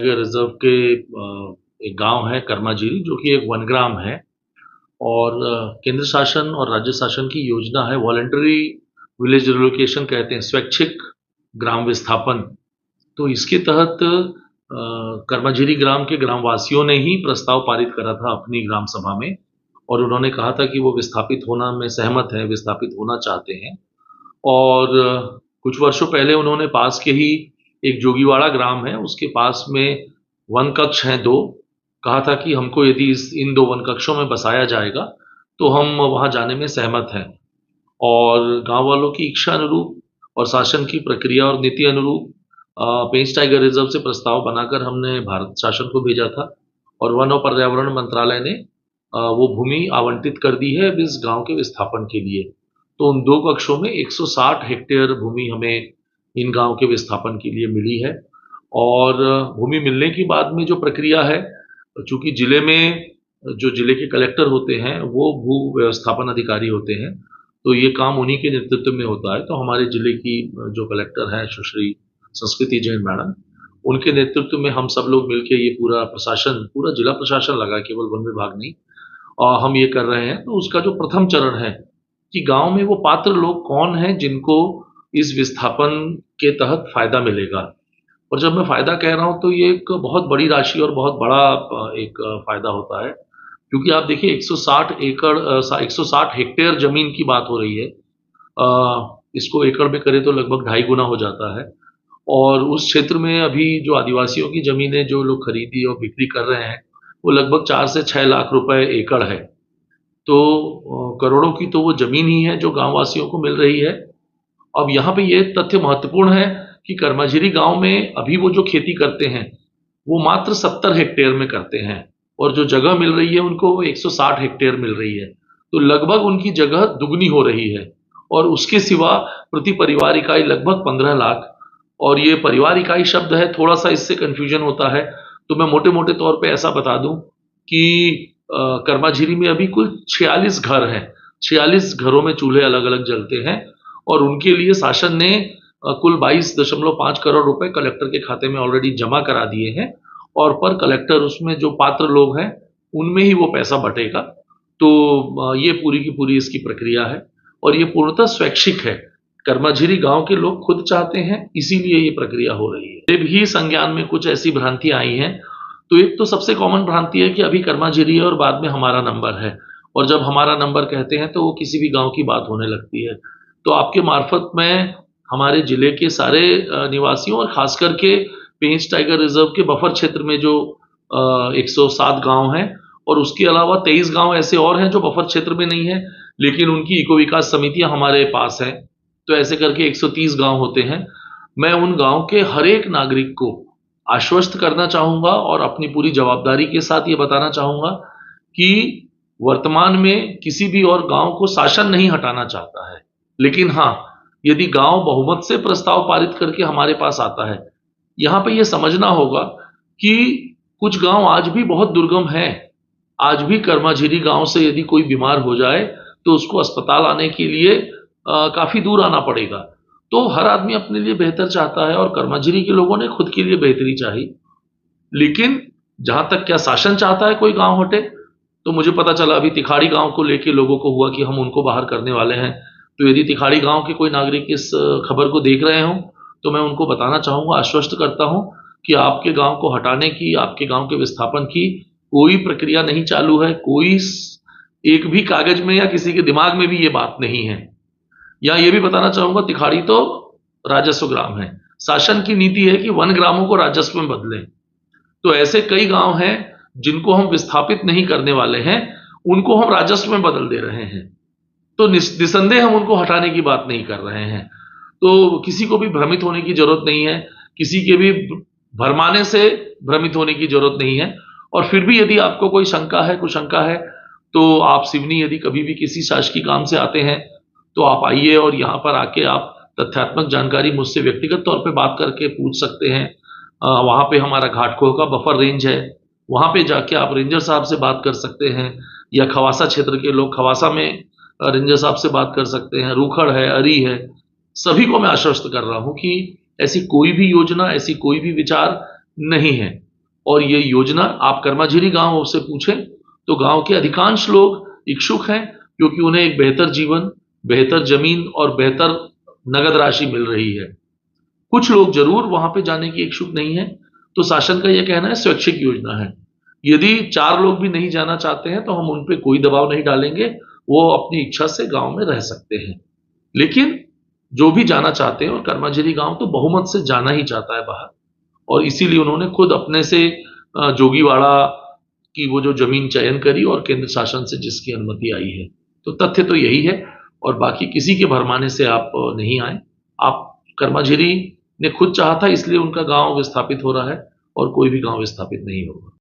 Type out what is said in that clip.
Tiger reserve के एक गांव है कर्माजीरी, जो कि एक वनग्राम है। और केंद्र शासन और राज्य शासन की योजना है, वॉलंटरी विलेज रिलोकेशन कहते हैं, स्वैच्छिक ग्राम विस्थापन। तो इसके तहत कर्माजीरी ग्राम के ग्रामवासियों ने ही प्रस्ताव पारित करा था अपनी ग्राम सभा में, और उन्होंने कहा था कि वो विस्थापित होना में सहमत है, विस्थापित होना चाहते हैं। और कुछ वर्षों पहले उन्होंने पास के ही एक जोगीवाड़ा ग्राम है, उसके पास में वन कक्ष हैं दो। कहा था कि हमको यदि इन दो वन कक्षों में बसाया जाएगा तो हम वहां जाने में सहमत हैं। और गांव वालों की इच्छा अनुरूप और शासन की प्रक्रिया और नीति अनुरूप पेंच टाइगर रिजर्व से प्रस्ताव बनाकर हमने भारत शासन को भेजा था, और वन और पर्यावरण मंत्रालय ने वो भूमि आवंटित कर दी है अब इस गांव के विस्थापन के लिए। तो उन दो कक्षों में 160 हेक्टेयर भूमि हमें इन गांव के विस्थापन के लिए मिली है। और भूमि मिलने के बाद में जो प्रक्रिया है, चूंकि जिले में जो जिले के कलेक्टर होते हैं वो भू व्यवस्थापन अधिकारी होते हैं, तो ये काम उन्हीं के नेतृत्व में होता है। तो हमारे जिले की जो कलेक्टर हैं सुश्री संस्कृति जैन मैडम, उनके नेतृत्व में हम सब लोग मिलकर ये पूरा प्रशासन, पूरा जिला प्रशासन लगा, केवल वन विभाग नहीं, और हम ये कर रहे हैं। तो उसका जो प्रथम चरण है कि गांव में वो पात्र लोग कौन हैं जिनको इस विस्थापन के तहत फायदा मिलेगा। और जब मैं फायदा कह रहा हूं तो ये एक बहुत बड़ी राशि और बहुत बड़ा एक फायदा होता है, क्योंकि आप देखिए 160 हेक्टेयर जमीन की बात हो रही है। इसको एकड़ में करें तो लगभग 2.5 गुना हो जाता है। और उस क्षेत्र में अभी जो आदिवासियों की जमीनें जो लोग खरीदी और बिक्री कर रहे हैं, वो लगभग 4 से 6 लाख रुपए एकड़ है। तो करोड़ों की तो वो जमीन ही है जो गांव वासियों को मिल रही है। अब यहाँ पे ये तथ्य महत्वपूर्ण है कि कर्माजीरी गांव में अभी वो जो खेती करते हैं वो मात्र 70 हेक्टेयर में करते हैं, और जो जगह मिल रही है उनको 160 हेक्टेयर मिल रही है। तो लगभग उनकी जगह दुगनी हो रही है। और उसके सिवा प्रति परिवार इकाई लगभग 15 लाख। और ये परिवार इकाई शब्द है, थोड़ा सा इससे कंफ्यूजन होता है, तो मैं मोटे मोटे तौर पे ऐसा बता दूं कि कर्माजीरी में अभी कुल 46 घर हैं। 46 घरों में चूल्हे अलग अलग जलते हैं, और उनके लिए शासन ने कुल 22.5 करोड़ रुपए कलेक्टर के खाते में ऑलरेडी जमा करा दिए हैं। और पर कलेक्टर उसमें जो पात्र लोग हैं उनमें ही वो पैसा बटेगा। तो ये पूरी की पूरी इसकी प्रक्रिया है, और ये पूर्णतः स्वैच्छिक है। कर्माजीरी गांव के लोग खुद चाहते हैं, इसीलिए ये प्रक्रिया हो रही है। ये भी संज्ञान में कुछ ऐसी भ्रांतियां आई हैं। तो एक तो सबसे कॉमन भ्रांति है कि अभी कर्माजीरी है और बाद में हमारा नंबर है, और जब हमारा नंबर कहते हैं तो वो किसी भी गांव की बात होने लगती है। तो आपके मार्फत में हमारे जिले के सारे निवासियों और खास करके पेंच टाइगर रिजर्व के बफर क्षेत्र में जो 107 गांव हैं, और उसके अलावा 23 गांव ऐसे और हैं जो बफर क्षेत्र में नहीं है लेकिन उनकी इको विकास समितियां हमारे पास हैं, तो ऐसे करके 130 गांव होते हैं। मैं उन गांव के हर एक नागरिक को आश्वस्त करना चाहूंगा और अपनी पूरी जवाबदारी के साथ ये बताना चाहूंगा कि वर्तमान में किसी भी और गांव को शासन नहीं हटाना चाहता है, लेकिन हाँ, यदि गांव बहुमत से प्रस्ताव पारित करके हमारे पास आता है, यहां पे ये समझना होगा कि कुछ गांव आज भी बहुत दुर्गम हैं। आज भी कर्माजीरी गांव से यदि कोई बीमार हो जाए तो उसको अस्पताल आने के लिए काफी दूर आना पड़ेगा। तो हर आदमी अपने लिए बेहतर चाहता है, और कर्माजीरी के लोगों ने खुद के लिए बेहतरी चाही। लेकिन जहां तक क्या शासन चाहता है कोई गांव हटे, तो मुझे पता चला अभी तिखाड़ी गांव को लेके लोगों को हुआ कि हम उनको बाहर करने वाले हैं। तो यदि तिखाड़ी गांव के कोई नागरिक इस खबर को देख रहे हों तो मैं उनको बताना चाहूंगा, आश्वस्त करता हूं कि आपके गांव को हटाने की, आपके गांव के विस्थापन की कोई प्रक्रिया नहीं चालू है। कोई एक भी कागज में या किसी के दिमाग में भी ये बात नहीं है। या ये भी बताना चाहूंगा, तिखाड़ी तो राजस्व ग्राम है, शासन की नीति है कि वन ग्रामों को राजस्व में बदलें। तो ऐसे कई गांव हैं जिनको हम विस्थापित नहीं करने वाले हैं, उनको हम राजस्व में बदल दे रहे हैं। तो निसंदेह हम उनको हटाने की बात नहीं कर रहे हैं। तो किसी को भी भ्रमित होने की जरूरत नहीं है, किसी के भी भरमाने से भ्रमित होने की जरूरत नहीं है। और फिर भी यदि आपको कोई शंका है, कुशंका है, तो आप सिवनी यदि कभी भी किसी शासकीय काम से आते हैं तो आप आइए, और यहाँ पर आके आप तथ्यात्मक जानकारी मुझसे व्यक्तिगत तौर पे बात करके पूछ सकते हैं। वहाँ पे हमारा घाटकोह का बफर रेंज है, वहाँ पे जाके आप रेंजर साहब से बात कर सकते हैं, या खवासा क्षेत्र के लोग खवासा में रेंजर साहब से बात कर सकते हैं। रूखड़ है, अरी है, सभी को मैं आश्वस्त कर रहा हूं कि ऐसी कोई भी योजना, ऐसी कोई भी विचार नहीं है और ये योजना आप कर्माझीरी गांव से पूछें तो गांव के अधिकांश लोग इच्छुक हैं, क्योंकि उन्हें एक बेहतर जीवन, बेहतर जमीन और बेहतर नगद राशि मिल रही है। कुछ लोग जरूर वहां पे जाने की इच्छुक नहीं है, तो शासन का यह कहना है स्वैच्छिक योजना है। यदि 4 लोग भी नहीं जाना चाहते हैं तो हम उन पे कोई दबाव नहीं डालेंगे, वो अपनी इच्छा से गांव में रह सकते हैं। लेकिन जो भी जाना चाहते हैं, और कर्माझीरी गांव तो बहुमत से जाना ही चाहता है बाहर, और इसीलिए उन्होंने खुद अपने से जोगीवाड़ा की वो जो जमीन चयन करी और केंद्र शासन से जिसकी अनुमति आई है। तो तथ्य तो यही है, और बाकी किसी के भरमाने से आप नहीं आए। आप कर्माझीरी ने खुद चाहा था, इसलिए उनका गांव विस्थापित हो रहा है, और कोई भी गांव विस्थापित नहीं होगा।